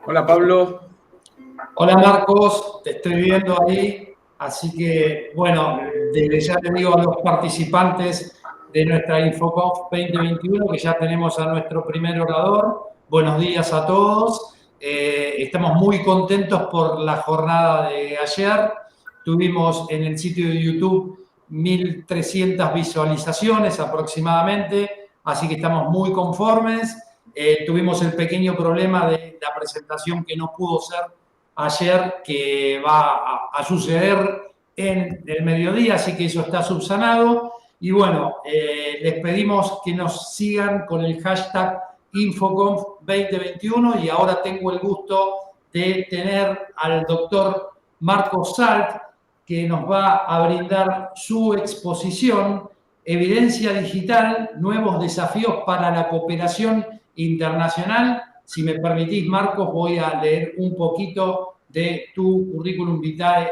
Hola Pablo. Hola Marcos, te estoy viendo ahí, así que bueno, desde ya te digo a los participantes de nuestra InfoConf 2021 que ya tenemos a nuestro primer orador. Buenos días a todos. Estamos muy contentos por la jornada de ayer. Tuvimos en el sitio de YouTube 1.300 visualizaciones aproximadamente, así que estamos muy conformes. Tuvimos el pequeño problema de la presentación que no pudo ser ayer, que va a suceder en el mediodía, así que eso está subsanado. Y bueno, les pedimos que nos sigan con el hashtag InfoConf 2021 y ahora tengo el gusto de tener al doctor Marcos Salt, que nos va a brindar su exposición Evidencia Digital, Nuevos Desafíos para la Cooperación Internacional. Si me permitís, Marcos, voy a leer un poquito de tu currículum vitae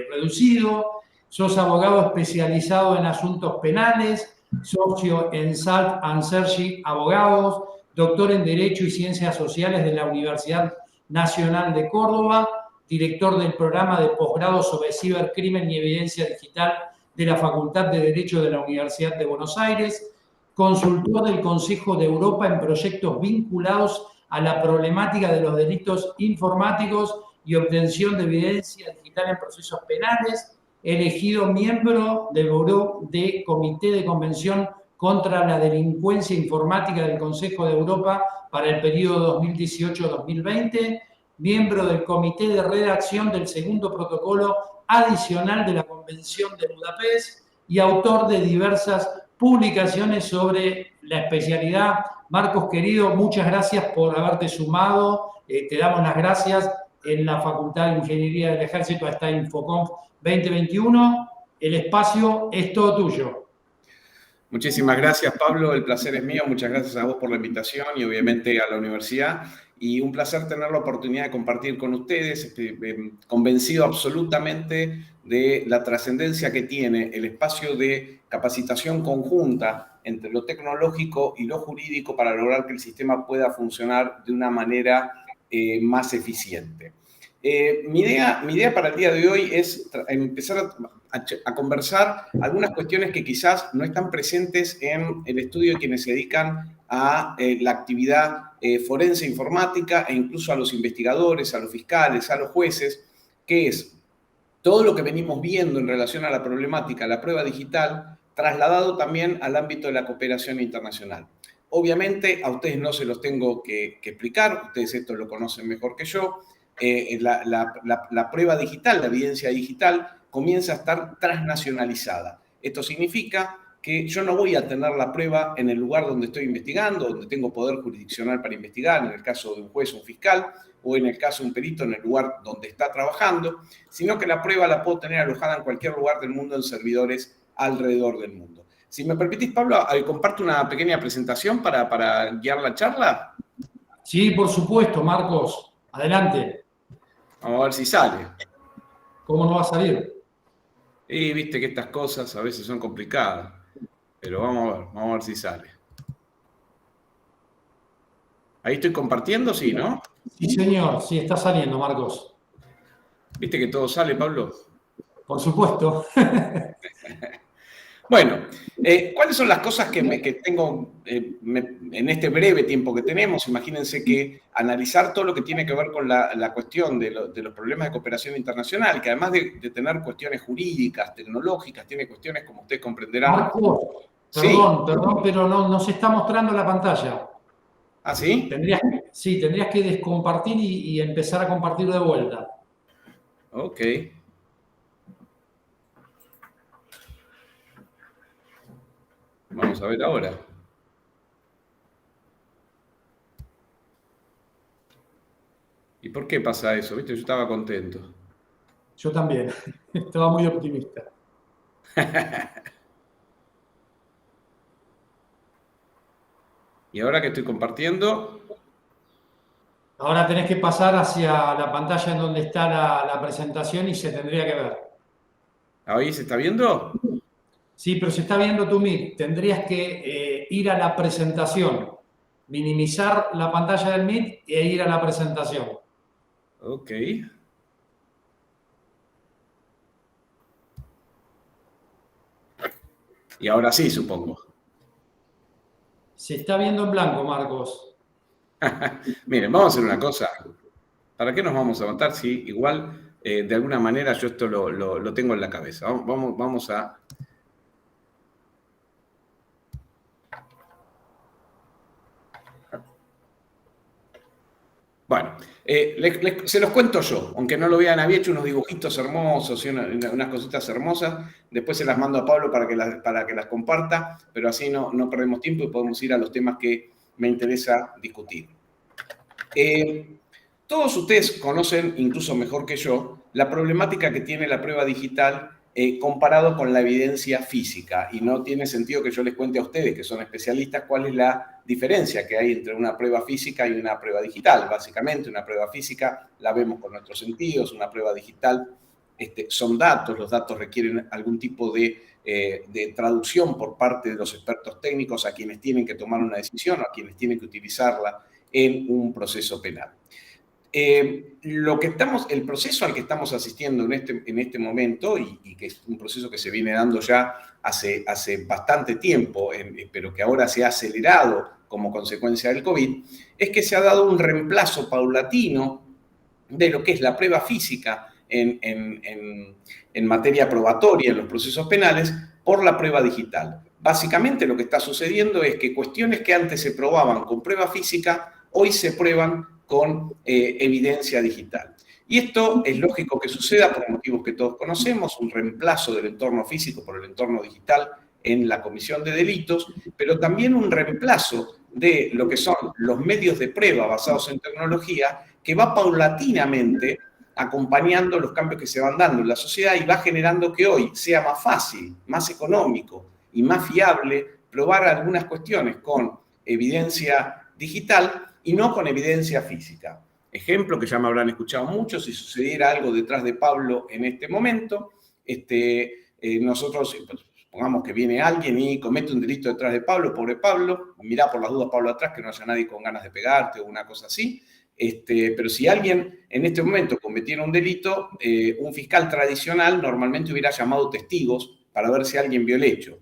reducido. Sos abogado especializado en asuntos penales, socio en Salt and Sergi Abogados, doctor en Derecho y Ciencias Sociales de la Universidad Nacional de Córdoba, director del programa de posgrado sobre cibercrimen y evidencia digital de la Facultad de Derecho de la Universidad de Buenos Aires, consultor del Consejo de Europa en proyectos vinculados a la problemática de los delitos informáticos y obtención de evidencia digital en procesos penales, elegido miembro del Buró de Comité de Convención contra la Delincuencia Informática del Consejo de Europa para el periodo 2018-2020, miembro del Comité de Redacción del segundo protocolo adicional de la Convención de Budapest y autor de diversas publicaciones sobre la especialidad. Marcos, querido, muchas gracias por haberte sumado. Te damos las gracias en la Facultad de Ingeniería del Ejército a esta InfoConf 2021. El espacio es todo tuyo. Muchísimas gracias, Pablo. El placer es mío. Muchas gracias a vos por la invitación y obviamente a la universidad. Y un placer tener la oportunidad de compartir con ustedes. Convencido absolutamente de la trascendencia que tiene el espacio de capacitación conjunta entre lo tecnológico y lo jurídico para lograr que el sistema pueda funcionar de una manera más eficiente. Mi idea para el día de hoy es empezar a conversar algunas cuestiones que quizás no están presentes en el estudio de quienes se dedican a la actividad forense informática e incluso a los investigadores, a los fiscales, a los jueces, que es todo lo que venimos viendo en relación a la problemática, la prueba digital, trasladado también al ámbito de la cooperación internacional. Obviamente a ustedes no se los tengo que explicar, ustedes esto lo conocen mejor que yo. La prueba digital, la evidencia digital, comienza a estar transnacionalizada. Esto significa que yo no voy a tener la prueba en el lugar donde estoy investigando, donde tengo poder jurisdiccional para investigar, en el caso de un juez o un fiscal, o en el caso de un perito en el lugar donde está trabajando, sino que la prueba la puedo tener alojada en cualquier lugar del mundo en servidores alrededor del mundo. Si me permitís, Pablo, comparto una pequeña presentación para guiar la charla. Sí, por supuesto, Marcos. Adelante. Vamos a ver si sale. ¿Cómo no va a salir? Y viste que estas cosas a veces son complicadas, pero vamos a ver si sale. Ahí estoy compartiendo, sí, ¿no? Sí, señor, sí, está saliendo, Marcos. ¿Viste que todo sale, Pablo? Por supuesto. Bueno, ¿cuáles son las cosas que tengo en este breve tiempo que tenemos? Imagínense que analizar todo lo que tiene que ver con la cuestión de los problemas de cooperación internacional, que además de tener cuestiones jurídicas, tecnológicas, tiene cuestiones, como ustedes comprenderán. Marcos, perdón, pero no se está mostrando la pantalla. ¿Ah, sí? Tendrías que descompartir y empezar a compartir de vuelta. Ok. Vamos a ver ahora. ¿Y por qué pasa eso? ¿Viste? Yo estaba contento. Yo también. Estaba muy optimista. ¿Y ahora que estoy compartiendo? Ahora tenés que pasar hacia la pantalla en donde está la presentación y se tendría que ver. ¿Ahí se está viendo? Sí, pero se está viendo tu Meet. Tendrías que ir a la presentación. minimizar la pantalla del Meet e ir a la presentación. Ok. Y ahora sí, supongo. Se está viendo en blanco, Marcos. Miren, vamos a hacer una cosa. ¿Para qué nos vamos a matar si igual, de alguna manera, yo esto lo tengo en la cabeza? Vamos a... Bueno, se los cuento yo, aunque no lo vean, había hecho unos dibujitos hermosos y unas cositas hermosas. Después se las mando a Pablo para que las comparta, pero así no perdemos tiempo y podemos ir a los temas que me interesa discutir. Todos ustedes conocen, incluso mejor que yo, la problemática que tiene la prueba digital comparado con la evidencia física. Y no tiene sentido que yo les cuente a ustedes, que son especialistas, cuál es la diferencia que hay entre una prueba física y una prueba digital. Básicamente, una prueba física la vemos con nuestros sentidos, una prueba digital son datos, los datos requieren algún tipo de traducción por parte de los expertos técnicos a quienes tienen que tomar una decisión o a quienes tienen que utilizarla en un proceso penal. El proceso al que estamos asistiendo en este momento, y que es un proceso que se viene dando ya hace bastante tiempo, pero que ahora se ha acelerado como consecuencia del COVID, es que se ha dado un reemplazo paulatino de lo que es la prueba física en materia probatoria en los procesos penales por la prueba digital. Básicamente lo que está sucediendo es que cuestiones que antes se probaban con prueba física, hoy se prueban con evidencia digital. Y esto es lógico que suceda por motivos que todos conocemos, un reemplazo del entorno físico por el entorno digital en la comisión de delitos, pero también un reemplazo de lo que son los medios de prueba basados en tecnología que va paulatinamente acompañando los cambios que se van dando en la sociedad y va generando que hoy sea más fácil, más económico y más fiable probar algunas cuestiones con evidencia digital y no con evidencia física. Ejemplo que ya me habrán escuchado mucho, si sucediera algo detrás de Pablo en este momento, nosotros, pongamos que viene alguien y comete un delito detrás de Pablo, pobre Pablo, mirá por las dudas Pablo atrás, que no haya nadie con ganas de pegarte o una cosa así. Pero si alguien en este momento cometiera un delito, un fiscal tradicional normalmente hubiera llamado testigos para ver si alguien vio el hecho.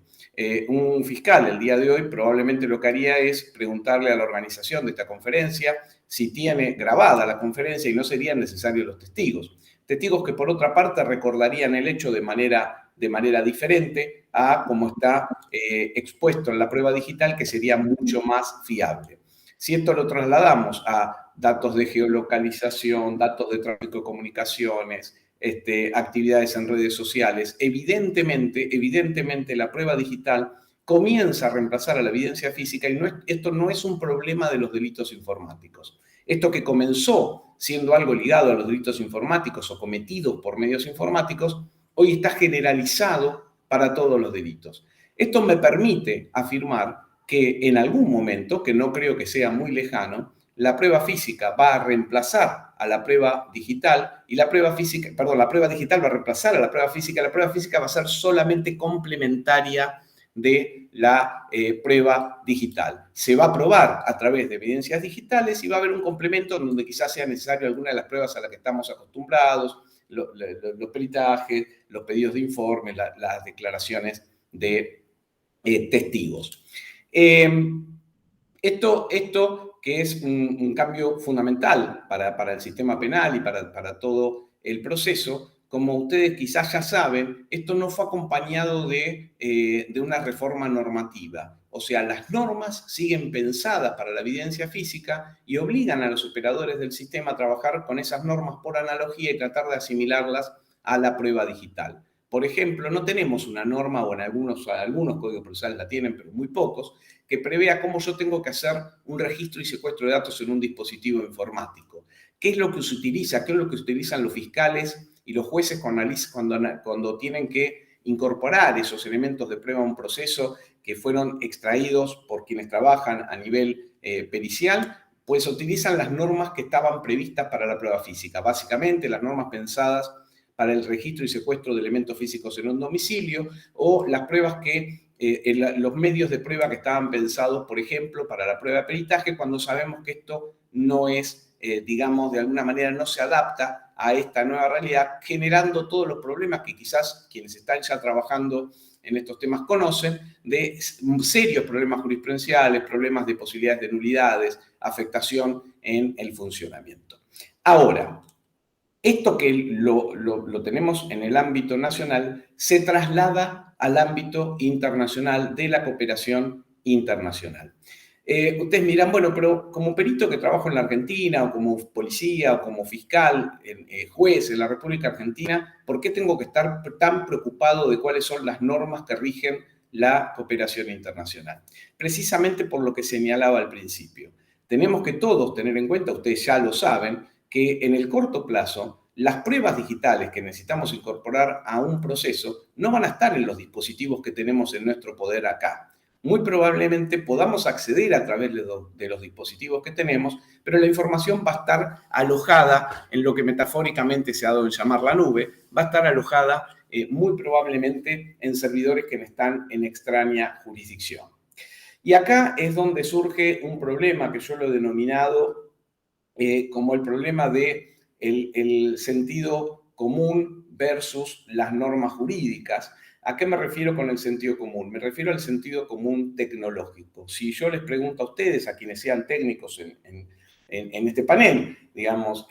Un fiscal el día de hoy probablemente lo que haría es preguntarle a la organización de esta conferencia si tiene grabada la conferencia y no serían necesarios los testigos. Testigos que por otra parte recordarían el hecho de manera diferente a cómo está expuesto en la prueba digital, que sería mucho más fiable. Si esto lo trasladamos a datos de geolocalización, datos de tráfico de comunicaciones, actividades en redes sociales, evidentemente la prueba digital comienza a reemplazar a la evidencia física y esto no es un problema de los delitos informáticos. Esto que comenzó siendo algo ligado a los delitos informáticos o cometidos por medios informáticos, hoy está generalizado para todos los delitos. Esto me permite afirmar que en algún momento, que no creo que sea muy lejano, la prueba física va a reemplazar a la prueba digital y la prueba digital va a reemplazar a la prueba física va a ser solamente complementaria de la prueba digital. Se va a probar a través de evidencias digitales y va a haber un complemento donde quizás sea necesario alguna de las pruebas a las que estamos acostumbrados, los peritajes, los pedidos de informe, las declaraciones de testigos. Esto que es un cambio fundamental para el sistema penal y para todo el proceso, como ustedes quizás ya saben, esto no fue acompañado de una reforma normativa. O sea, las normas siguen pensadas para la evidencia física y obligan a los operadores del sistema a trabajar con esas normas por analogía y tratar de asimilarlas a la prueba digital. Por ejemplo, no tenemos una norma, o en algunos códigos procesales la tienen, pero muy pocos, que prevea cómo yo tengo que hacer un registro y secuestro de datos en un dispositivo informático. ¿Qué es lo que se utiliza? ¿Qué es lo que utilizan los fiscales y los jueces cuando tienen que incorporar esos elementos de prueba a un proceso que fueron extraídos por quienes trabajan a nivel pericial? Pues utilizan las normas que estaban previstas para la prueba física. Básicamente, las normas pensadas para el registro y secuestro de elementos físicos en un domicilio, o las pruebas que los medios de prueba que estaban pensados, por ejemplo, para la prueba de peritaje, cuando sabemos que esto no es, digamos, de alguna manera no se adapta a esta nueva realidad, generando todos los problemas que quizás quienes están ya trabajando en estos temas conocen, de serios problemas jurisprudenciales, problemas de posibilidades de nulidades, afectación en el funcionamiento. Ahora, esto que lo tenemos en el ámbito nacional se traslada al ámbito internacional de la cooperación internacional. Ustedes miran, bueno, pero como perito que trabajo en la Argentina, o como policía, o como fiscal, juez en la República Argentina, ¿por qué tengo que estar tan preocupado de cuáles son las normas que rigen la cooperación internacional? Precisamente por lo que señalaba al principio. Tenemos que todos tener en cuenta, ustedes ya lo saben, que en el corto plazo las pruebas digitales que necesitamos incorporar a un proceso no van a estar en los dispositivos que tenemos en nuestro poder acá. Muy probablemente podamos acceder a través de los dispositivos que tenemos, pero la información va a estar alojada en lo que metafóricamente se ha dado en llamar la nube, va a estar alojada muy probablemente en servidores que están en extraña jurisdicción. Y acá es donde surge un problema que yo lo he denominado como el problema de el sentido común versus las normas jurídicas. ¿A qué me refiero con el sentido común? Me refiero al sentido común tecnológico. Si yo les pregunto a ustedes, a quienes sean técnicos en este panel, digamos,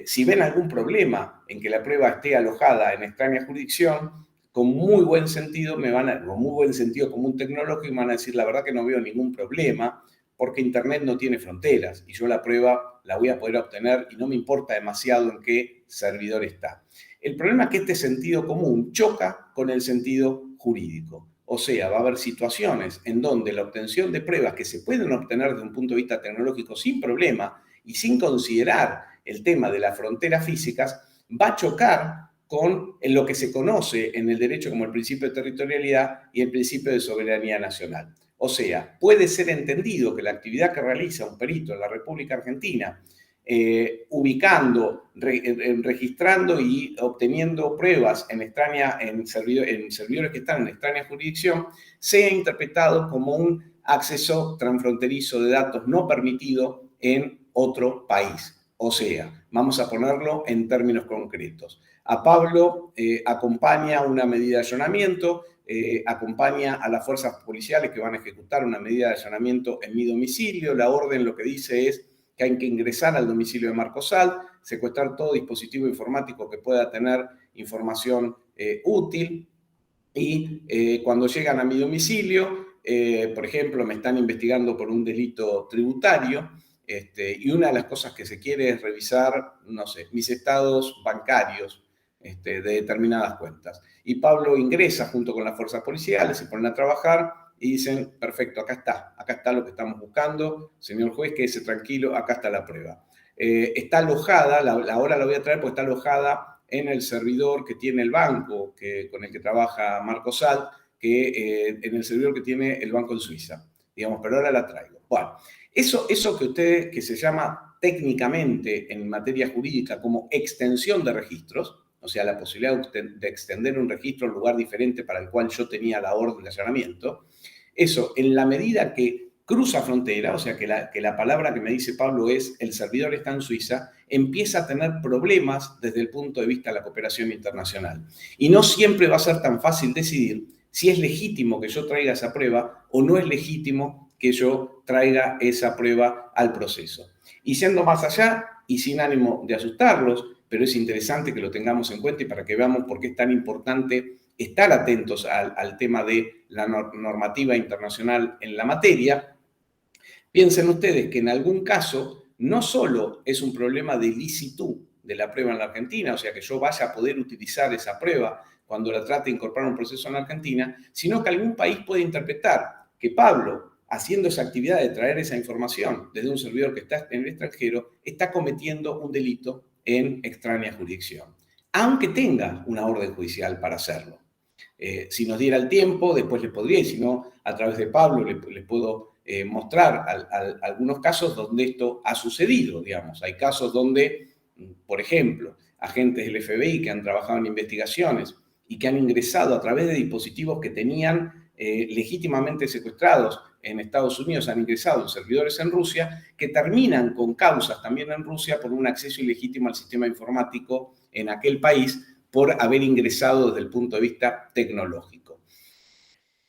si ven algún problema en que la prueba esté alojada en extraña jurisdicción, con muy buen sentido con muy buen sentido común tecnológico, me van a decir, la verdad que no veo ningún problema, porque Internet no tiene fronteras y yo la prueba la voy a poder obtener y no me importa demasiado en qué servidor está. El problema es que este sentido común choca con el sentido jurídico. O sea, va a haber situaciones en donde la obtención de pruebas que se pueden obtener desde un punto de vista tecnológico sin problema y sin considerar el tema de las fronteras físicas, va a chocar con lo que se conoce en el derecho como el principio de territorialidad y el principio de soberanía nacional. O sea, puede ser entendido que la actividad que realiza un perito en la República Argentina, ubicando, registrando y obteniendo pruebas en servidores que están en extraña jurisdicción, sea interpretado como un acceso transfronterizo de datos no permitido en otro país. O sea, vamos a ponerlo en términos concretos. A Pablo acompaña una medida de allanamiento, acompaña a las fuerzas policiales que van a ejecutar una medida de allanamiento en mi domicilio. La orden lo que dice es que hay que ingresar al domicilio de Marco Salt, secuestrar todo dispositivo informático que pueda tener información útil y cuando llegan a mi domicilio, por ejemplo, me están investigando por un delito tributario, y una de las cosas que se quiere es revisar, no sé, mis estados bancarios de determinadas cuentas. Y Pablo ingresa junto con las fuerzas policiales, se ponen a trabajar y dicen, perfecto, acá está lo que estamos buscando, señor juez, quédese tranquilo, acá está la prueba. Está alojada, ahora la voy a traer porque está alojada en el servidor que tiene el banco con el que trabaja Marco Salt, en el servidor que tiene el banco en Suiza, digamos, pero ahora la traigo. Bueno, eso que se llama técnicamente en materia jurídica como extensión de registros, o sea, la posibilidad de extender un registro a un lugar diferente para el cual yo tenía la orden de allanamiento, eso, en la medida que cruza frontera, o sea, que la palabra que me dice Pablo es el servidor está en Suiza, empieza a tener problemas desde el punto de vista de la cooperación internacional. Y no siempre va a ser tan fácil decidir si es legítimo que yo traiga esa prueba o no es legítimo que yo traiga esa prueba al proceso. Y siendo más allá, y sin ánimo de asustarlos, pero es interesante que lo tengamos en cuenta y para que veamos por qué es tan importante estar atentos al tema de la normativa internacional en la materia. Piensen ustedes que en algún caso no solo es un problema de licitud de la prueba en la Argentina, o sea, que yo vaya a poder utilizar esa prueba cuando la trate de incorporar un proceso en la Argentina, sino que algún país puede interpretar que Pablo, haciendo esa actividad de traer esa información desde un servidor que está en el extranjero, está cometiendo un delito en extraña jurisdicción, aunque tenga una orden judicial para hacerlo. Si nos diera el tiempo, después les podría, y si no, a través de Pablo les puedo mostrar algunos casos donde esto ha sucedido, digamos. Hay casos donde, por ejemplo, agentes del FBI que han trabajado en investigaciones y que han ingresado a través de dispositivos que tenían legítimamente secuestrados en Estados Unidos han ingresado en servidores en Rusia, que terminan con causas también en Rusia por un acceso ilegítimo al sistema informático en aquel país por haber ingresado desde el punto de vista tecnológico.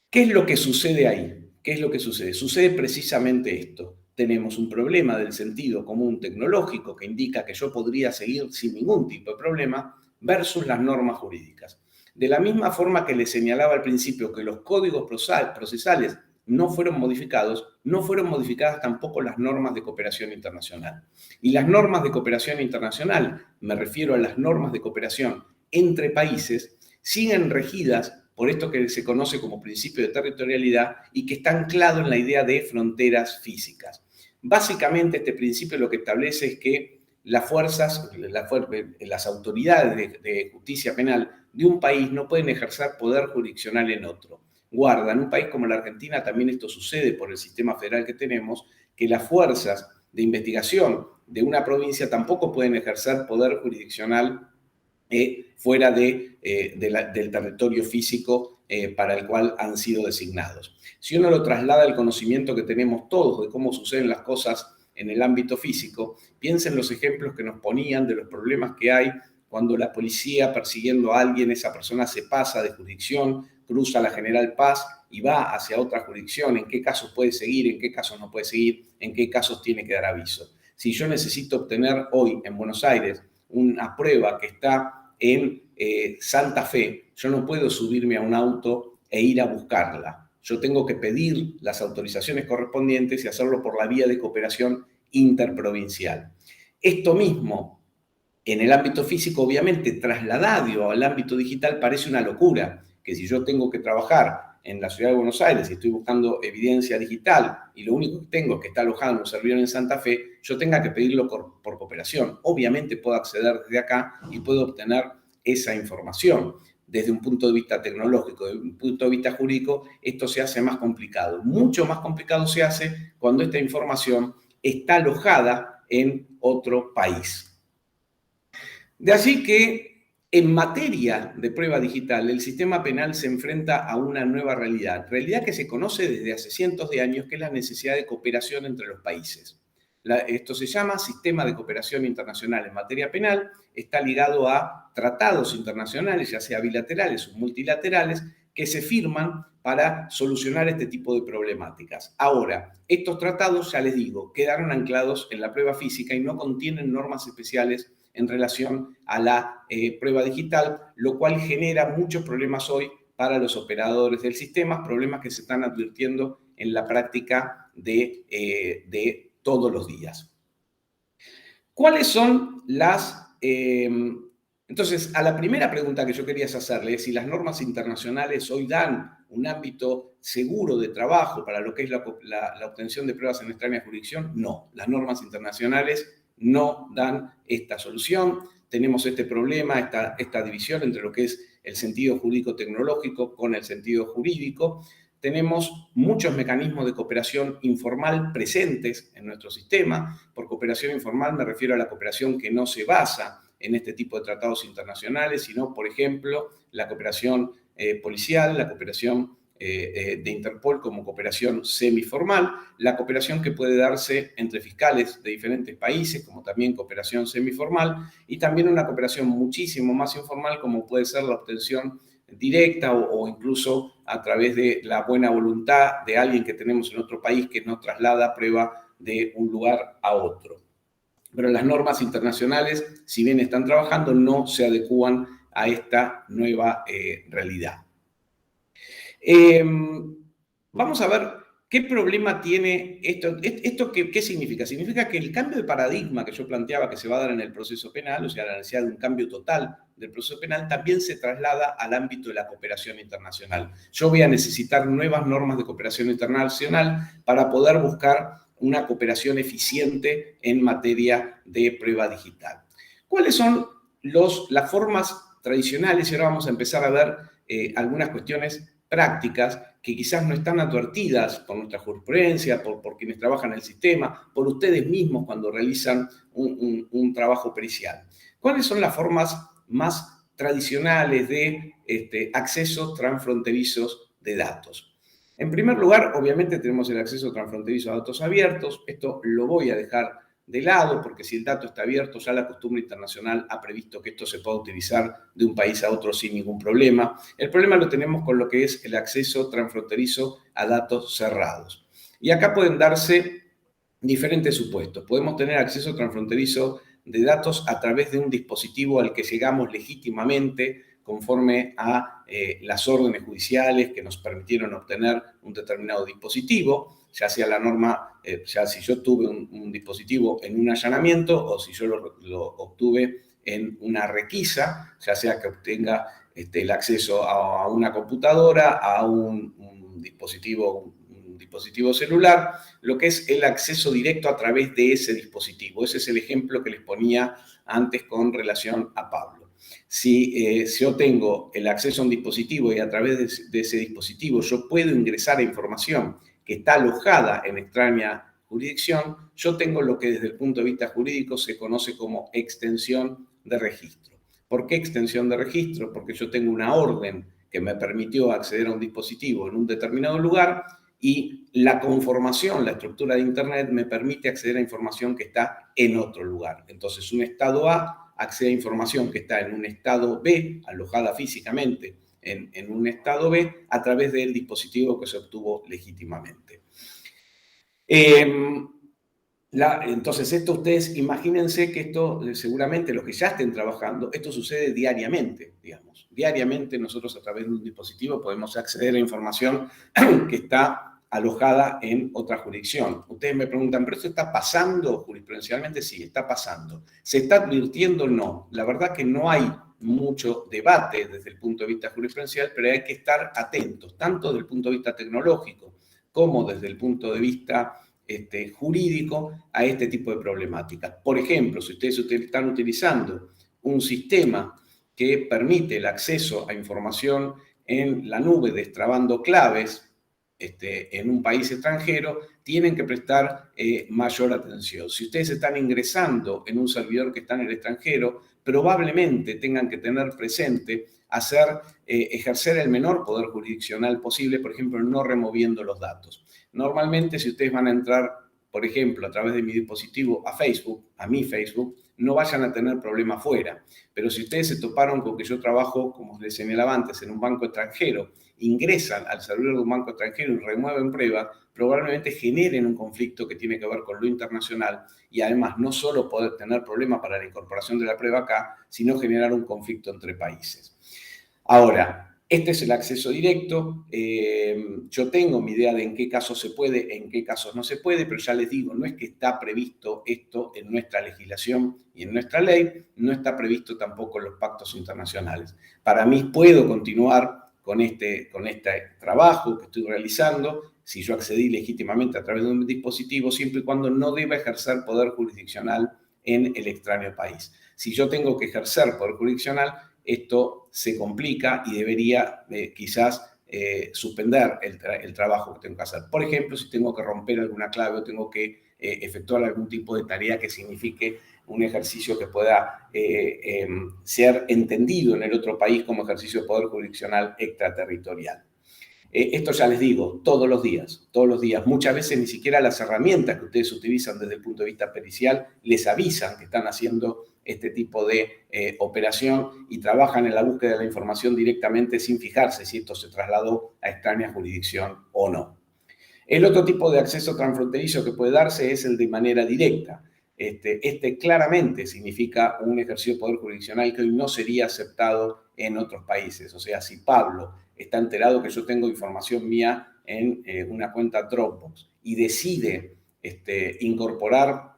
¿Qué es lo que sucede ahí? ¿Qué es lo que sucede? Sucede precisamente esto. Tenemos un problema del sentido común tecnológico que indica que yo podría seguir sin ningún tipo de problema versus las normas jurídicas. De la misma forma que les señalaba al principio que los códigos procesales no fueron modificados, no fueron modificadas tampoco las normas de cooperación internacional. Y las normas de cooperación internacional, me refiero a las normas de cooperación entre países, siguen regidas por esto que se conoce como principio de territorialidad y que está anclado en la idea de fronteras físicas. Básicamente este principio lo que establece es que las fuerzas, las autoridades de justicia penal de un país no pueden ejercer poder jurisdiccional en otro. Guarda, en un país como la Argentina también esto sucede por el sistema federal que tenemos, que las fuerzas de investigación de una provincia tampoco pueden ejercer poder jurisdiccional fuera del territorio físico para el cual han sido designados. Si uno lo traslada al conocimiento que tenemos todos de cómo suceden las cosas en el ámbito físico, piensen los ejemplos que nos ponían de los problemas que hay cuando la policía persiguiendo a alguien, esa persona se pasa de jurisdicción, cruza la General Paz y va hacia otra jurisdicción, en qué casos puede seguir, en qué casos no puede seguir, en qué casos tiene que dar aviso. Si yo necesito obtener hoy en Buenos Aires una prueba que está en Santa Fe, yo no puedo subirme a un auto e ir a buscarla. Yo tengo que pedir las autorizaciones correspondientes y hacerlo por la vía de cooperación interprovincial. Esto mismo, en el ámbito físico, obviamente, trasladado al ámbito digital, parece una locura, que si yo tengo que trabajar en la ciudad de Buenos Aires y estoy buscando evidencia digital y lo único que tengo es que está alojado en un servidor en Santa Fe, yo tenga que pedirlo por cooperación. Obviamente puedo acceder desde acá y puedo obtener esa información. Desde un punto de vista tecnológico, desde un punto de vista jurídico, esto se hace más complicado. Mucho más complicado se hace cuando esta información está alojada en otro país. De allí que en materia de prueba digital, el sistema penal se enfrenta a una nueva realidad que se conoce desde hace cientos de años, que es la necesidad de cooperación entre los países. Esto se llama Sistema de Cooperación Internacional en materia penal, está ligado a tratados internacionales, ya sea bilaterales o multilaterales, que se firman para solucionar este tipo de problemáticas. Ahora, estos tratados, ya les digo, quedaron anclados en la prueba física y no contienen normas especiales en relación a la prueba digital, lo cual genera muchos problemas hoy para los operadores del sistema, problemas que se están advirtiendo en la práctica de todos los días. ¿Cuáles son las... entonces, a la primera pregunta que yo quería hacerle es si las normas internacionales hoy dan un ámbito seguro de trabajo para lo que es la obtención de pruebas en extraña jurisdicción. No, las normas internacionales no dan esta solución. Tenemos este problema, esta división entre lo que es el sentido jurídico-tecnológico con el sentido jurídico. Tenemos muchos mecanismos de cooperación informal presentes en nuestro sistema. Por cooperación informal me refiero a la cooperación que no se basa en este tipo de tratados internacionales, sino, por ejemplo, la cooperación policial, la cooperación de Interpol como cooperación semiformal, la cooperación que puede darse entre fiscales de diferentes países, como también cooperación semiformal, y también una cooperación muchísimo más informal, como puede ser la obtención directa o incluso a través de la buena voluntad de alguien que tenemos en otro país que nos traslada prueba de un lugar a otro. Pero las normas internacionales, si bien están trabajando, no se adecúan a esta nueva realidad. Vamos a ver qué problema tiene esto. ¿Qué significa? Significa que el cambio de paradigma que yo planteaba que se va a dar en el proceso penal, o sea, la necesidad de un cambio total del proceso penal, también se traslada al ámbito de la cooperación internacional. Yo voy a necesitar nuevas normas de cooperación internacional para poder buscar una cooperación eficiente en materia de prueba digital. ¿Cuáles son las formas tradicionales? Y ahora vamos a empezar a ver algunas cuestiones prácticas que quizás no están advertidas por nuestra jurisprudencia, por quienes trabajan en el sistema, por ustedes mismos cuando realizan un trabajo pericial. ¿Cuáles son las formas más tradicionales de accesos transfronterizos de datos? En primer lugar, obviamente tenemos el acceso transfronterizo a datos abiertos. Esto lo voy a dejar de lado porque si el dato está abierto, ya la costumbre internacional ha previsto que esto se pueda utilizar de un país a otro sin ningún problema. El problema lo tenemos con lo que es el acceso transfronterizo a datos cerrados. Y acá pueden darse diferentes supuestos. Podemos tener acceso transfronterizo de datos a través de un dispositivo al que llegamos legítimamente conforme a las órdenes judiciales que nos permitieron obtener un determinado dispositivo, ya sea la norma, ya si yo tuve un dispositivo en un allanamiento o si yo lo obtuve en una requisa, ya sea que obtenga el acceso a una computadora, a un dispositivo celular, lo que es el acceso directo a través de ese dispositivo. Ese es el ejemplo que les ponía antes con relación a Pablo. Si yo tengo el acceso a un dispositivo y a través de ese dispositivo yo puedo ingresar a información que está alojada en extraña jurisdicción, yo tengo lo que desde el punto de vista jurídico se conoce como extensión de registro. ¿Por qué extensión de registro? Porque yo tengo una orden que me permitió acceder a un dispositivo en un determinado lugar y la conformación, la estructura de Internet me permite acceder a información que está en otro lugar. Entonces, un estado A accede a información que está en un estado B, alojada físicamente en un estado B, a través del dispositivo que se obtuvo legítimamente. Entonces, esto ustedes imagínense que esto, seguramente los que ya estén trabajando, esto sucede diariamente, digamos. Diariamente nosotros a través de un dispositivo podemos acceder a información que está alojada en otra jurisdicción. Ustedes me preguntan, ¿pero esto está pasando jurisprudencialmente? Sí, está pasando. ¿Se está advirtiendo? No. La verdad que no hay mucho debate desde el punto de vista jurisprudencial, pero hay que estar atentos, tanto desde el punto de vista tecnológico como desde el punto de vista jurídico a este tipo de problemáticas. Por ejemplo, si ustedes están utilizando un sistema que permite el acceso a información en la nube destrabando claves en un país extranjero, tienen que prestar mayor atención. Si ustedes están ingresando en un servidor que está en el extranjero, probablemente tengan que tener presente ejercer el menor poder jurisdiccional posible, por ejemplo, no removiendo los datos. Normalmente, si ustedes van a entrar, por ejemplo, a través de mi dispositivo a Facebook, a mi Facebook, no vayan a tener problema afuera. Pero si ustedes se toparon con que yo trabajo, como les señalaba antes, en un banco extranjero, ingresan al servidor de un banco extranjero y remueven pruebas, probablemente generen un conflicto que tiene que ver con lo internacional y además no solo poder tener problemas para la incorporación de la prueba acá, sino generar un conflicto entre países. Ahora, este es el acceso directo. Yo tengo mi idea de en qué casos se puede, en qué casos no se puede, pero ya les digo, no es que está previsto esto en nuestra legislación y en nuestra ley, no está previsto tampoco en los pactos internacionales. Para mí puedo continuar con este trabajo que estoy realizando, si yo accedí legítimamente a través de un dispositivo, siempre y cuando no deba ejercer poder jurisdiccional en el extraño país. Si yo tengo que ejercer poder jurisdiccional, esto se complica y debería quizás suspender el trabajo que tengo que hacer. Por ejemplo, si tengo que romper alguna clave o tengo que efectuar algún tipo de tarea que signifique un ejercicio que pueda ser entendido en el otro país como ejercicio de poder jurisdiccional extraterritorial. Esto ya les digo, todos los días. Muchas veces ni siquiera las herramientas que ustedes utilizan desde el punto de vista pericial les avisan que están haciendo este tipo de operación y trabajan en la búsqueda de la información directamente sin fijarse si esto se trasladó a extraña jurisdicción o no. El otro tipo de acceso transfronterizo que puede darse es el de manera directa. Este claramente significa un ejercicio de poder jurisdiccional que hoy no sería aceptado en otros países. O sea, si Pablo está enterado que yo tengo información mía en una cuenta Dropbox y decide incorporar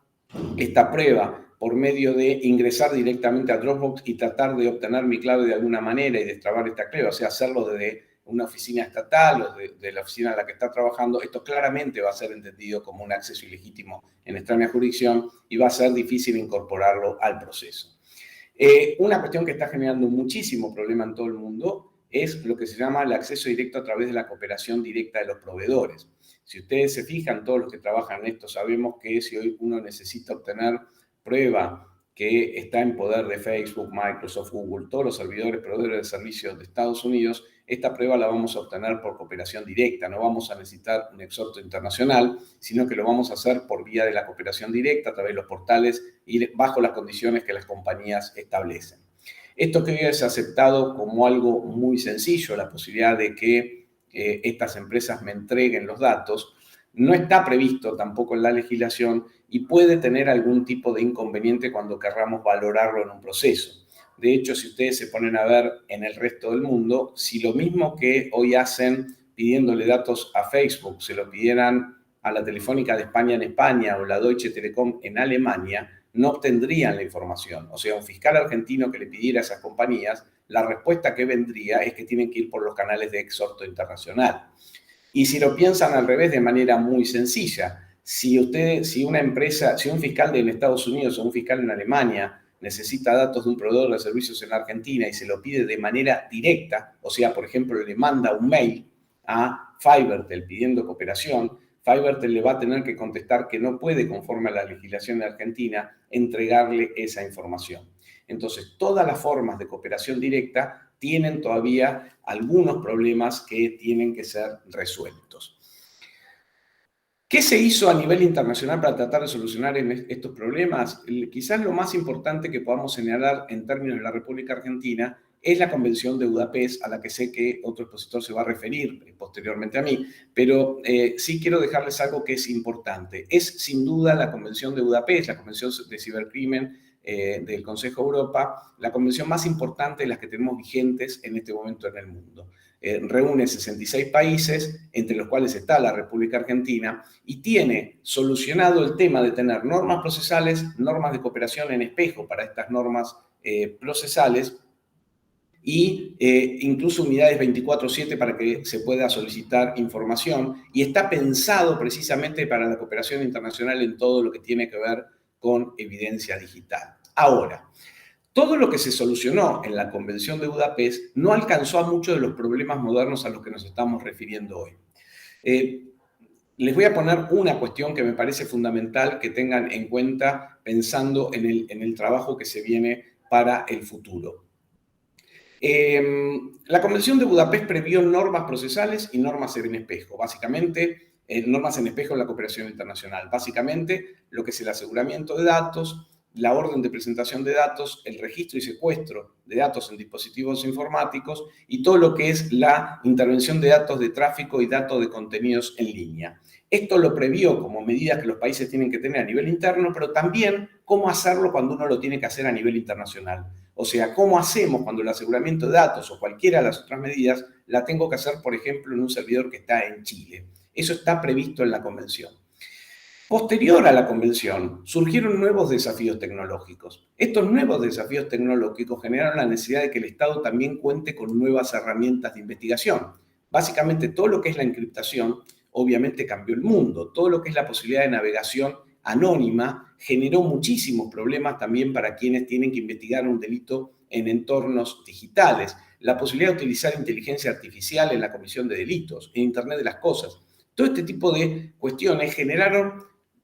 esta prueba por medio de ingresar directamente a Dropbox y tratar de obtener mi clave de alguna manera y destrabar esta clave, o sea, hacerlo desde una oficina estatal o de la oficina en la que está trabajando, esto claramente va a ser entendido como un acceso ilegítimo en extraña jurisdicción y va a ser difícil incorporarlo al proceso. Una cuestión que está generando muchísimo problema en todo el mundo es lo que se llama el acceso directo a través de la cooperación directa de los proveedores. Si ustedes se fijan, todos los que trabajan en esto, sabemos que si hoy uno necesita obtener prueba que está en poder de Facebook, Microsoft, Google, todos los proveedores de servicios de Estados Unidos, esta prueba la vamos a obtener por cooperación directa. No vamos a necesitar un exhorto internacional, sino que lo vamos a hacer por vía de la cooperación directa, a través de los portales y bajo las condiciones que las compañías establecen. Esto que es aceptado como algo muy sencillo, la posibilidad de que estas empresas me entreguen los datos, no está previsto tampoco en la legislación y puede tener algún tipo de inconveniente cuando querramos valorarlo en un proceso. De hecho, si ustedes se ponen a ver en el resto del mundo, si lo mismo que hoy hacen pidiéndole datos a Facebook, se lo pidieran a la Telefónica de España en España o la Deutsche Telekom en Alemania, no obtendrían la información. O sea, un fiscal argentino que le pidiera a esas compañías, la respuesta que vendría es que tienen que ir por los canales de exhorto internacional. Y si lo piensan al revés, de manera muy sencilla, si un fiscal en Estados Unidos o un fiscal en Alemania necesita datos de un proveedor de servicios en Argentina y se lo pide de manera directa, o sea, por ejemplo, le manda un mail a Fivertel pidiendo cooperación, Fivertel le va a tener que contestar que no puede, conforme a la legislación de Argentina, entregarle esa información. Entonces, todas las formas de cooperación directa tienen todavía algunos problemas que tienen que ser resueltos. ¿Qué se hizo a nivel internacional para tratar de solucionar estos problemas? Quizás lo más importante que podamos señalar en términos de la República Argentina es la Convención de Budapest, a la que sé que otro expositor se va a referir posteriormente a mí, pero sí quiero dejarles algo que es importante. Es sin duda la Convención de Budapest, la Convención de Cibercrimen del Consejo de Europa, la convención más importante de las que tenemos vigentes en este momento en el mundo. Reúne 66 países, entre los cuales está la República Argentina, y tiene solucionado el tema de tener normas procesales, normas de cooperación en espejo para estas normas procesales, y incluso unidades 24/7 para que se pueda solicitar información, y está pensado precisamente para la cooperación internacional en todo lo que tiene que ver con evidencia digital. Ahora, todo lo que se solucionó en la Convención de Budapest no alcanzó a muchos de los problemas modernos a los que nos estamos refiriendo hoy. Les voy a poner una cuestión que me parece fundamental que tengan en cuenta pensando en el trabajo que se viene para el futuro. La Convención de Budapest previó normas procesales y normas en espejo, básicamente normas en espejo en la cooperación internacional, básicamente lo que es el aseguramiento de datos, la orden de presentación de datos, el registro y secuestro de datos en dispositivos informáticos y todo lo que es la intervención de datos de tráfico y datos de contenidos en línea. Esto lo previó como medidas que los países tienen que tener a nivel interno, pero también cómo hacerlo cuando uno lo tiene que hacer a nivel internacional. O sea, cómo hacemos cuando el aseguramiento de datos o cualquiera de las otras medidas la tengo que hacer, por ejemplo, en un servidor que está en Chile. Eso está previsto en la Convención. Posterior a la Convención, surgieron nuevos desafíos tecnológicos. Estos nuevos desafíos tecnológicos generaron la necesidad de que el Estado también cuente con nuevas herramientas de investigación. Básicamente, todo lo que es la encriptación, obviamente cambió el mundo. Todo lo que es la posibilidad de navegación anónima generó muchísimos problemas también para quienes tienen que investigar un delito en entornos digitales. La posibilidad de utilizar inteligencia artificial en la comisión de delitos, en Internet de las cosas. Todo este tipo de cuestiones generaron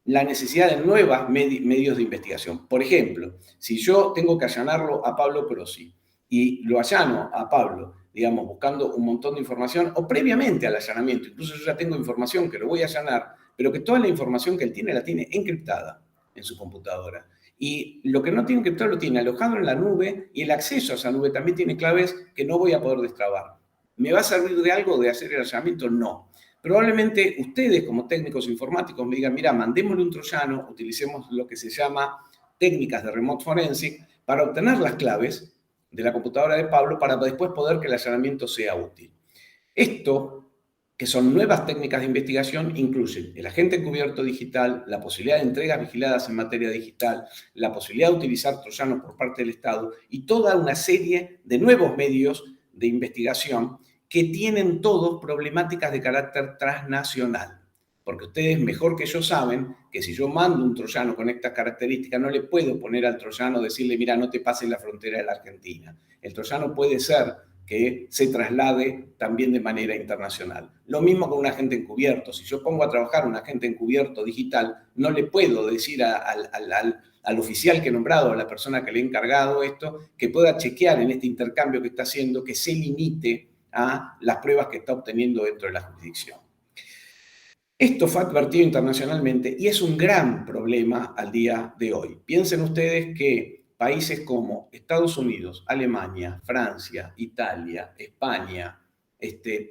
la necesidad de nuevos medios de investigación. Por ejemplo, si yo tengo que allanarlo a Pablo Prosi y lo allano a Pablo, digamos, buscando un montón de información, o previamente al allanamiento, incluso yo ya tengo información que lo voy a allanar, pero que toda la información que él tiene la tiene encriptada en su computadora. Y lo que no tiene encriptado lo tiene alojado en la nube, y el acceso a esa nube también tiene claves que no voy a poder destrabar. ¿Me va a servir de algo de hacer el allanamiento? No. Probablemente ustedes, como técnicos informáticos, me digan, mira, mandémosle un troyano, utilicemos lo que se llama técnicas de remote forensic para obtener las claves de la computadora de Pablo para después poder que el allanamiento sea útil. Esto, que son nuevas técnicas de investigación, incluyen el agente encubierto digital, la posibilidad de entregas vigiladas en materia digital, la posibilidad de utilizar troyanos por parte del Estado y toda una serie de nuevos medios de investigación que tienen todos problemáticas de carácter transnacional. Porque ustedes mejor que yo saben que si yo mando un troyano con estas características, no le puedo poner al troyano decirle, mira, no te pases la frontera de la Argentina. El troyano puede ser que se traslade también de manera internacional. Lo mismo con un agente encubierto. Si yo pongo a trabajar un agente encubierto digital, no le puedo decir al al oficial que he nombrado, a la persona que le he encargado esto, que pueda chequear en este intercambio que está haciendo, que se limite a las pruebas que está obteniendo dentro de la jurisdicción. Esto fue advertido internacionalmente y es un gran problema al día de hoy. Piensen ustedes que países como Estados Unidos, Alemania, Francia, Italia, España,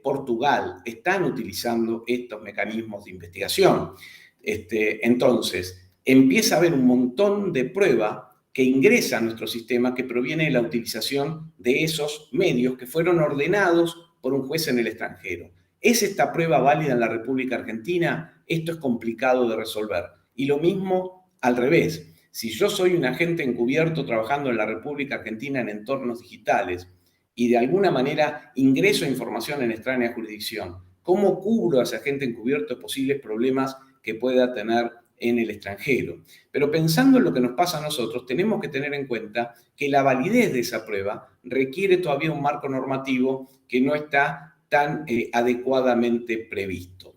Portugal, están utilizando estos mecanismos de investigación. Entonces, empieza a haber un montón de prueba que ingresa a nuestro sistema que proviene de la utilización de esos medios que fueron ordenados por un juez en el extranjero. ¿Es esta prueba válida en la República Argentina? Esto es complicado de resolver. Y lo mismo al revés. Si yo soy un agente encubierto trabajando en la República Argentina en entornos digitales y de alguna manera ingreso información en extraña jurisdicción, ¿cómo cubro a ese agente encubierto de posibles problemas que pueda tener en el extranjero? Pero pensando en lo que nos pasa a nosotros, tenemos que tener en cuenta que la validez de esa prueba requiere todavía un marco normativo que no está tan adecuadamente previsto.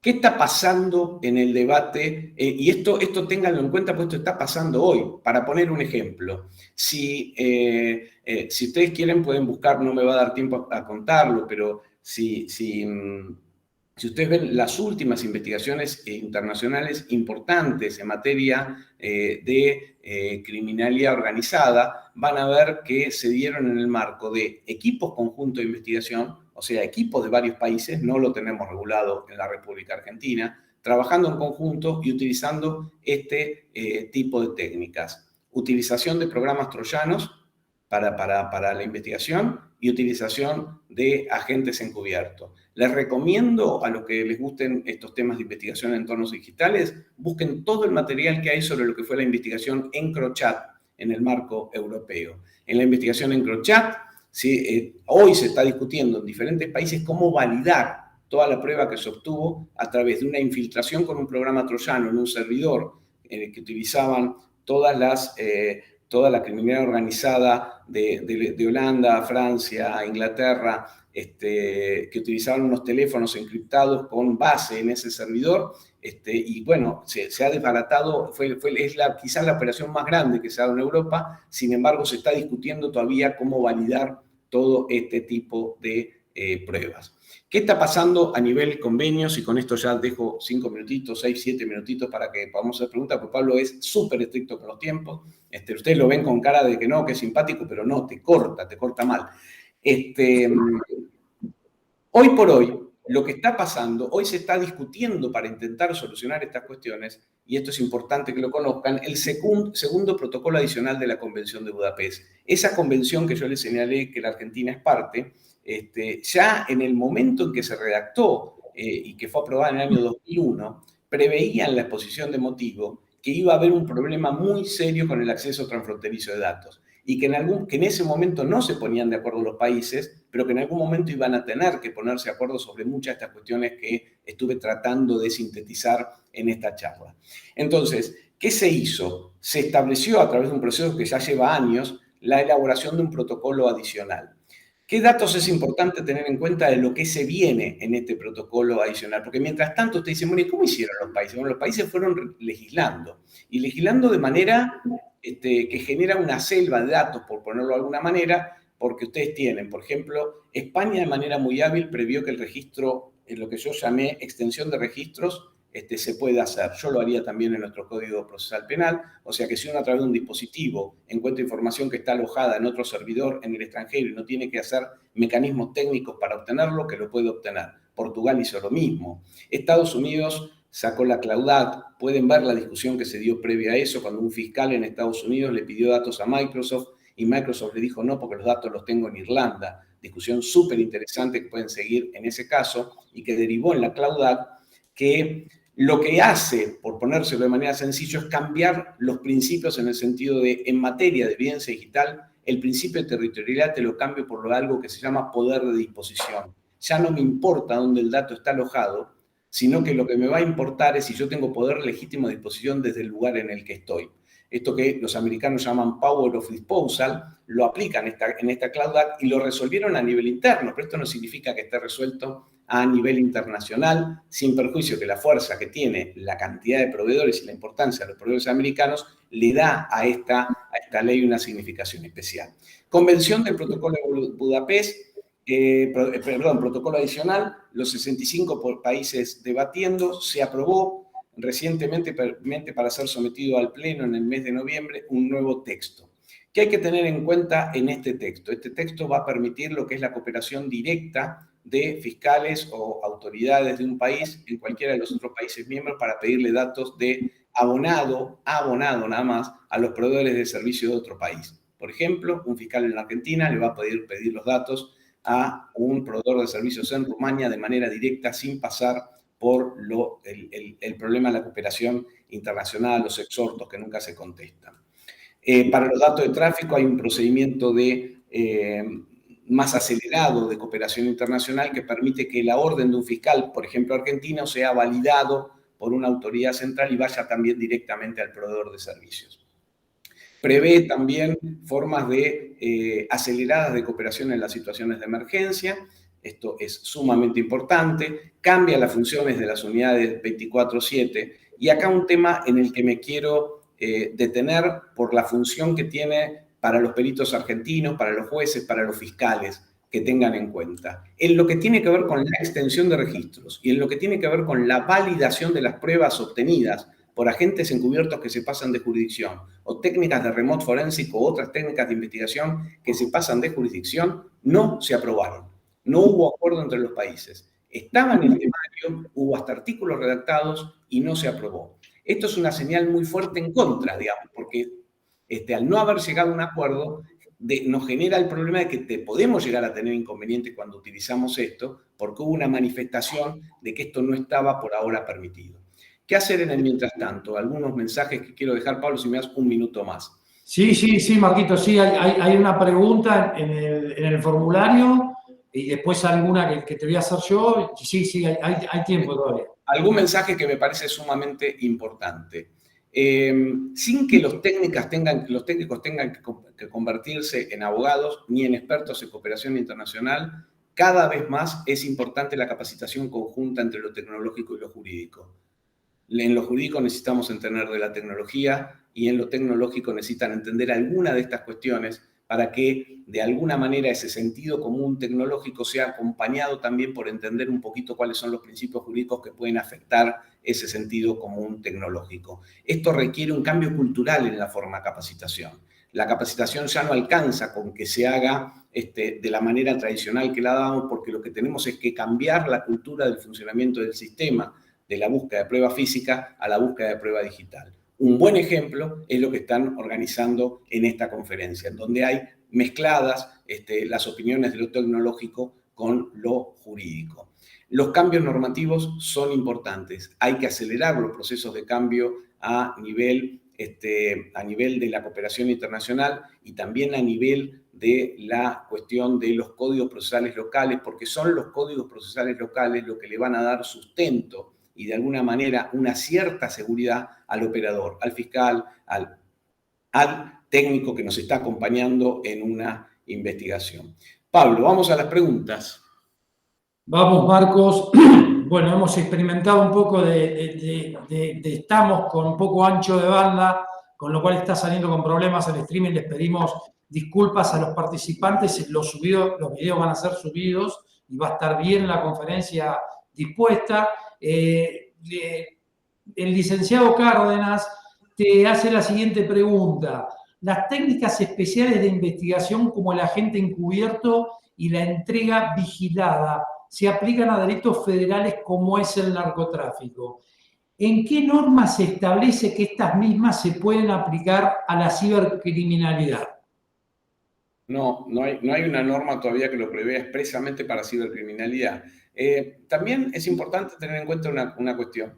¿Qué está pasando en el debate? Y esto ténganlo en cuenta, porque esto está pasando hoy. Para poner un ejemplo, si ustedes quieren pueden buscar, no me va a dar tiempo a contarlo, pero si ustedes ven las últimas investigaciones internacionales importantes en materia de criminalidad organizada, van a ver que se dieron en el marco de equipos conjuntos de investigación, o sea, equipos de varios países, no lo tenemos regulado en la República Argentina, trabajando en conjunto y utilizando este tipo de técnicas. Utilización de programas troyanos para la investigación y utilización de agentes encubiertos. Les recomiendo a los que les gusten estos temas de investigación en entornos digitales, busquen todo el material que hay sobre lo que fue la investigación EncroChat en el marco europeo. En la investigación EncroChat, ¿sí? Hoy se está discutiendo en diferentes países cómo validar toda la prueba que se obtuvo a través de una infiltración con un programa troyano en un servidor en el que utilizaban toda la criminalidad organizada de Holanda, Francia, Inglaterra, que utilizaban unos teléfonos encriptados con base en ese servidor, y bueno, se ha desbaratado, es quizás la operación más grande que se ha dado en Europa. Sin embargo, se está discutiendo todavía cómo validar todo este tipo de pruebas. ¿Qué está pasando a nivel convenios? Y con esto ya dejo 5 minutitos, 6, 7 minutitos para que podamos hacer preguntas, porque Pablo es súper estricto con los tiempos. Ustedes lo ven con cara de que no, que es simpático, pero no, te corta mal. Hoy por hoy, lo que está pasando, hoy se está discutiendo para intentar solucionar estas cuestiones, y esto es importante que lo conozcan, el segundo protocolo adicional de la Convención de Budapest. Esa convención que yo les señalé que la Argentina es parte, ya en el momento en que se redactó y que fue aprobada en el año 2001, preveía en la exposición de motivo que iba a haber un problema muy serio con el acceso transfronterizo de datos y que en ese momento no se ponían de acuerdo los países, pero que en algún momento iban a tener que ponerse de acuerdo sobre muchas de estas cuestiones que estuve tratando de sintetizar en esta charla. Entonces, ¿qué se hizo? Se estableció a través de un proceso que ya lleva años la elaboración de un protocolo adicional. ¿Qué datos es importante tener en cuenta de lo que se viene en este protocolo adicional? Porque mientras tanto ustedes dicen, bueno, ¿y cómo hicieron los países? Bueno, los países fueron legislando, y legislando de manera que genera una selva de datos, por ponerlo de alguna manera, porque ustedes tienen, por ejemplo, España de manera muy hábil previó que el registro, en lo que yo llamé extensión de registros, se puede hacer. Yo lo haría también en nuestro Código Procesal Penal, o sea que si uno a través de un dispositivo encuentra información que está alojada en otro servidor en el extranjero y no tiene que hacer mecanismos técnicos para obtenerlo, que lo puede obtener. Portugal hizo lo mismo. Estados Unidos sacó la Claudat. Pueden ver la discusión que se dio previa a eso, cuando un fiscal en Estados Unidos le pidió datos a Microsoft y Microsoft le dijo no, porque los datos los tengo en Irlanda. Discusión súper interesante que pueden seguir en ese caso y que derivó en la Claudat, que lo que hace, por ponérselo de manera sencilla, es cambiar los principios en el sentido de, en materia de evidencia digital, el principio de territorialidad te lo cambio por algo que se llama poder de disposición. Ya no me importa dónde el dato está alojado, sino que lo que me va a importar es si yo tengo poder legítimo de disposición desde el lugar en el que estoy. Esto que los americanos llaman Power of Disposal, lo aplican en esta Claudat y lo resolvieron a nivel interno, pero esto no significa que esté resuelto a nivel internacional, sin perjuicio que la fuerza que tiene la cantidad de proveedores y la importancia de los proveedores americanos le da a esta ley una significación especial. Convención del Protocolo de Budapest, protocolo adicional, los 65 países debatiendo, se aprobó recientemente para ser sometido al Pleno en el mes de noviembre un nuevo texto. ¿Qué hay que tener en cuenta en este texto? Este texto va a permitir lo que es la cooperación directa de fiscales o autoridades de un país en cualquiera de los otros países miembros para pedirle datos de abonado nada más, a los proveedores de servicios de otro país. Por ejemplo, un fiscal en la Argentina le va a pedir los datos a un proveedor de servicios en Rumania de manera directa, sin pasar por el problema de la cooperación internacional, los exhortos que nunca se contestan. Para los datos de tráfico hay un procedimiento más acelerado de cooperación internacional que permite que la orden de un fiscal, por ejemplo argentino, sea validado por una autoridad central y vaya también directamente al proveedor de servicios. Prevé también formas aceleradas de cooperación en las situaciones de emergencia. Esto es sumamente importante. Cambia las funciones de las unidades 24/7. Y acá un tema en el que me quiero detener por la función que tiene para los peritos argentinos, para los jueces, para los fiscales, que tengan en cuenta. En lo que tiene que ver con la extensión de registros y en lo que tiene que ver con la validación de las pruebas obtenidas por agentes encubiertos que se pasan de jurisdicción, o técnicas de remote forensic o otras técnicas de investigación que se pasan de jurisdicción, no se aprobaron. No hubo acuerdo entre los países. Estaba en el temario, hubo hasta artículos redactados y no se aprobó. Esto es una señal muy fuerte en contra, digamos, porque al no haber llegado a un acuerdo, nos genera el problema de que podemos llegar a tener inconvenientes cuando utilizamos esto, porque hubo una manifestación de que esto no estaba por ahora permitido. ¿Qué hacer en el mientras tanto? Algunos mensajes que quiero dejar, Pablo, si me das un minuto más. Sí, Marquito, sí, hay una pregunta en el formulario y después alguna que te voy a hacer yo. Sí, hay tiempo todavía. Algún mensaje que me parece sumamente importante. Sin que los técnicos tengan que convertirse en abogados ni en expertos en cooperación internacional, cada vez más es importante la capacitación conjunta entre lo tecnológico y lo jurídico. En lo jurídico necesitamos entender de la tecnología y en lo tecnológico necesitan entender alguna de estas cuestiones para que de alguna manera ese sentido común tecnológico sea acompañado también por entender un poquito cuáles son los principios jurídicos que pueden afectar ese sentido común tecnológico. Esto requiere un cambio cultural en la forma de capacitación. La capacitación ya no alcanza con que se haga de la manera tradicional que la damos, porque lo que tenemos es que cambiar la cultura del funcionamiento del sistema, de la búsqueda de prueba física a la búsqueda de prueba digital. Un buen ejemplo es lo que están organizando en esta conferencia, en donde hay mezcladas las opiniones de lo tecnológico con lo jurídico. Los cambios normativos son importantes. Hay que acelerar los procesos de cambio a nivel de la cooperación internacional y también a nivel de la cuestión de los códigos procesales locales, porque son los códigos procesales locales los que le van a dar sustento y de alguna manera una cierta seguridad al operador, al fiscal, al técnico que nos está acompañando en una investigación. Pablo, vamos a las preguntas. Vamos, Marcos. Bueno, hemos experimentado un poco estamos con un poco ancho de banda, con lo cual está saliendo con problemas el streaming. Les pedimos disculpas a los participantes. Los videos van a ser subidos y va a estar bien la conferencia dispuesta. El licenciado Cárdenas te hace la siguiente pregunta. Las técnicas especiales de investigación como el agente encubierto y la entrega vigilada se aplican a delitos federales como es el narcotráfico. ¿En qué normas se establece que estas mismas se pueden aplicar a la cibercriminalidad? No hay una norma todavía que lo prevea expresamente para cibercriminalidad. También es importante tener en cuenta una cuestión.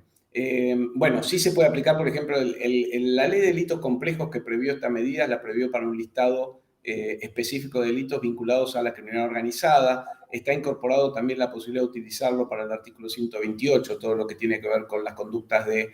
Bueno, sí se puede aplicar, por ejemplo, la ley de delitos complejos que previó esta medida, la previó para un listado específico de delitos vinculados a la criminalidad organizada. Está incorporado también la posibilidad de utilizarlo para el artículo 128, todo lo que tiene que ver con las conductas de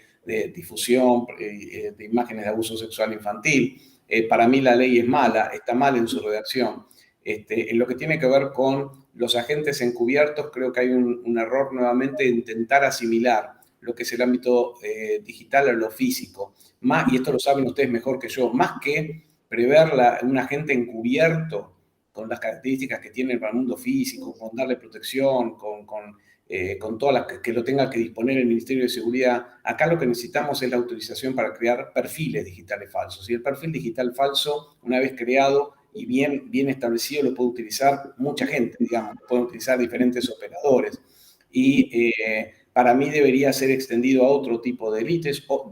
difusión de imágenes de abuso sexual infantil. Para mí la ley es mala, está mal en su redacción. En lo que tiene que ver con los agentes encubiertos, creo que hay un error nuevamente de intentar asimilar lo que es el ámbito digital a lo físico. Y esto lo saben ustedes mejor que yo, más que prever un agente encubierto con las características que tiene para el mundo físico, con darle protección, con todas las que lo tenga que disponer el Ministerio de Seguridad. Acá lo que necesitamos es la autorización para crear perfiles digitales falsos. Y el perfil digital falso, una vez creado y bien establecido, lo puede utilizar mucha gente, digamos, lo pueden utilizar diferentes operadores. Y para mí debería ser extendido a otro tipo de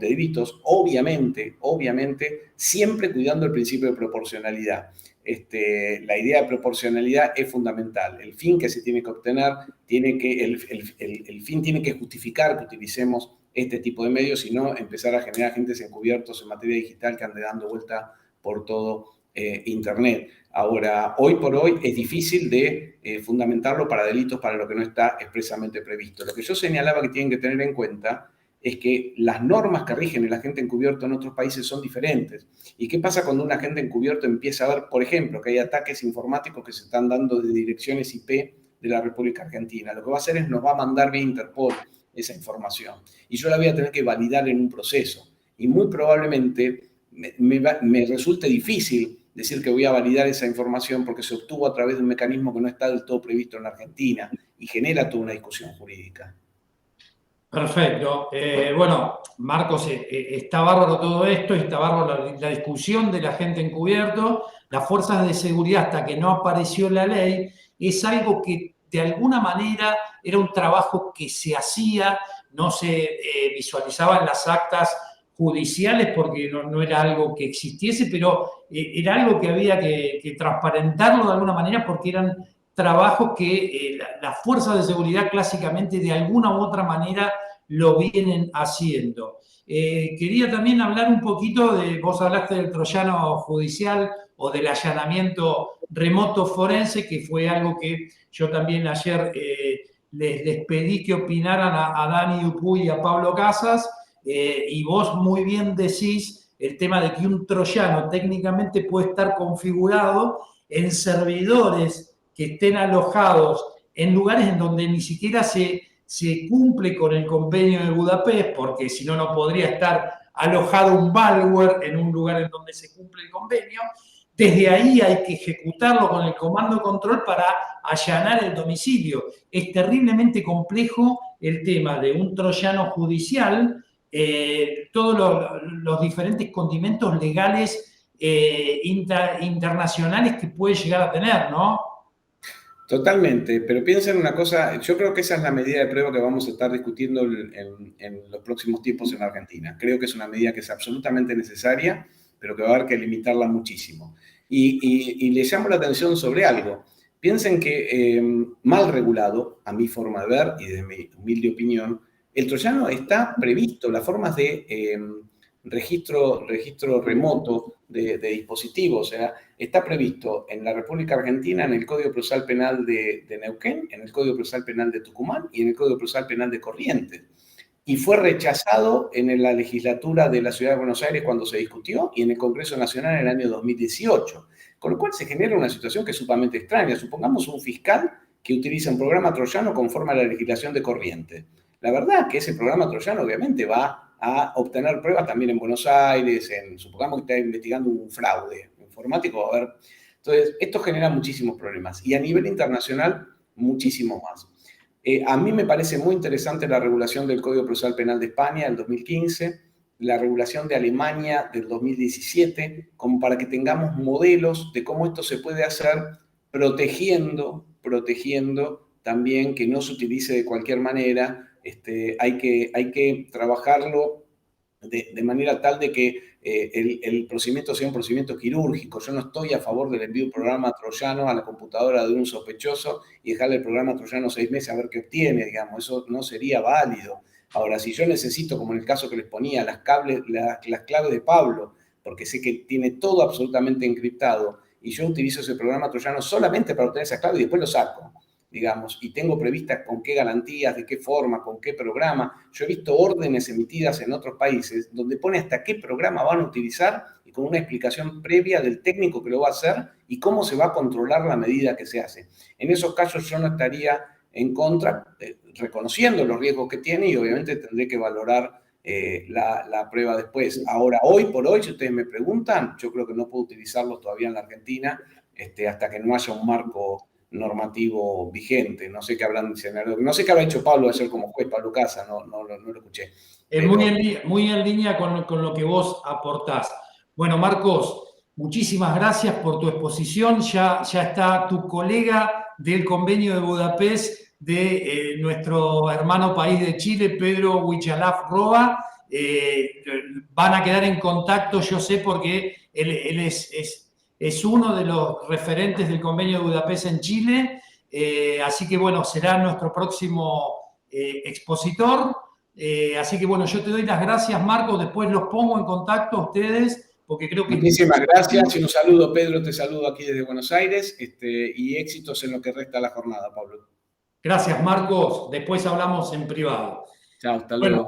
delitos, obviamente, siempre cuidando el principio de proporcionalidad. La idea de proporcionalidad es fundamental. El fin que se tiene que obtener, el fin tiene que justificar que utilicemos este tipo de medios y no empezar a generar agentes encubiertos en materia digital que ande dando vuelta por todo Internet. Ahora, hoy por hoy es difícil de fundamentarlo para delitos para lo que no está expresamente previsto. Lo que yo señalaba que tienen que tener en cuenta es que las normas que rigen el agente encubierto en otros países son diferentes. ¿Y qué pasa cuando un agente encubierto empieza a ver, por ejemplo, que hay ataques informáticos que se están dando de direcciones IP de la República Argentina? Lo que va a hacer es nos va a mandar vía Interpol esa información. Y yo la voy a tener que validar en un proceso. Y muy probablemente me resulte difícil decir que voy a validar esa información porque se obtuvo a través de un mecanismo que no está del todo previsto en la Argentina y genera toda una discusión jurídica. Perfecto. Bueno, Marcos, está bárbaro todo esto, está bárbaro la discusión del agente encubierto. Las fuerzas de seguridad, hasta que no apareció la ley, es algo que de alguna manera era un trabajo que se hacía, no se visualizaba en las actas judiciales porque no era algo que existiese, pero era algo que había que transparentarlo de alguna manera porque eran trabajos que las fuerzas de seguridad clásicamente de alguna u otra manera lo vienen haciendo. Quería también hablar un poquito vos hablaste del troyano judicial o del allanamiento remoto forense, que fue algo que yo también ayer les pedí que opinaran a Dani Dupuy y a Pablo Casas, y vos muy bien decís el tema de que un troyano técnicamente puede estar configurado en servidores que estén alojados en lugares en donde ni siquiera se cumple con el convenio de Budapest, porque si no, no podría estar alojado un malware en un lugar en donde se cumple el convenio. Desde ahí hay que ejecutarlo con el comando control para allanar el domicilio. Es terriblemente complejo el tema de un troyano judicial, todos los diferentes condimentos legales internacionales que puede llegar a tener, ¿no? Totalmente, pero piensa en una cosa, yo creo que esa es la medida de prueba que vamos a estar discutiendo en los próximos tiempos en Argentina. Creo que es una medida que es absolutamente necesaria, pero que va a haber que limitarla muchísimo. Y le llamo la atención sobre algo. Piensen que mal regulado, a mi forma de ver y de mi humilde opinión, el troyano está previsto, las formas de registro remoto de dispositivos, o sea, está previsto en la República Argentina en el Código Procesal Penal de Neuquén, en el Código Procesal Penal de Tucumán y en el Código Procesal Penal de Corrientes. Y fue rechazado en la legislatura de la Ciudad de Buenos Aires cuando se discutió y en el Congreso Nacional en el año 2018. Con lo cual se genera una situación que es sumamente extraña. Supongamos un fiscal que utiliza un programa troyano conforme a la legislación de Corrientes. La verdad es que ese programa troyano obviamente va a obtener pruebas también en Buenos Aires, supongamos que está investigando un fraude informático. A ver. Entonces, esto genera muchísimos problemas y a nivel internacional, muchísimo más. A mí me parece muy interesante la regulación del Código Procesal Penal de España del 2015, la regulación de Alemania del 2017, como para que tengamos modelos de cómo esto se puede hacer protegiendo también que no se utilice de cualquier manera. Hay que trabajarlo de manera tal de que el procedimiento sea un procedimiento quirúrgico. Yo no estoy a favor del envío de un programa troyano a la computadora de un sospechoso y dejarle el programa troyano 6 meses a ver qué obtiene, digamos. Eso no sería válido. Ahora, si yo necesito, como en el caso que les ponía, las claves de Pablo, porque sé que tiene todo absolutamente encriptado, y yo utilizo ese programa troyano solamente para obtener esas claves y después lo saco, digamos, y tengo previstas con qué garantías, de qué forma, con qué programa. Yo he visto órdenes emitidas en otros países donde pone hasta qué programa van a utilizar y con una explicación previa del técnico que lo va a hacer y cómo se va a controlar la medida que se hace. En esos casos yo no estaría en contra, reconociendo los riesgos que tiene y obviamente tendré que valorar la prueba después. Ahora, hoy por hoy, si ustedes me preguntan, yo creo que no puedo utilizarlo todavía en la Argentina hasta que no haya un marco normativo vigente. No sé qué habrán no sé qué habrá hecho Pablo ayer como juez, Pablo Casa, no lo escuché. Pero... muy en línea con lo que vos aportás. Bueno, Marcos, muchísimas gracias por tu exposición. Ya está tu colega del convenio de Budapest de nuestro hermano país de Chile, Pedro Huichalaf Roa. Van a quedar en contacto, yo sé, porque él es uno de los referentes del convenio de Budapest en Chile. Así que, bueno, será nuestro próximo expositor. Así que, bueno, yo te doy las gracias, Marcos. Después los pongo en contacto a ustedes, porque creo que... Muchísimas gracias y un saludo, Pedro, te saludo aquí desde Buenos Aires y éxitos en lo que resta de la jornada, Pablo. Gracias, Marcos. Después hablamos en privado. Chao, hasta luego. Bueno,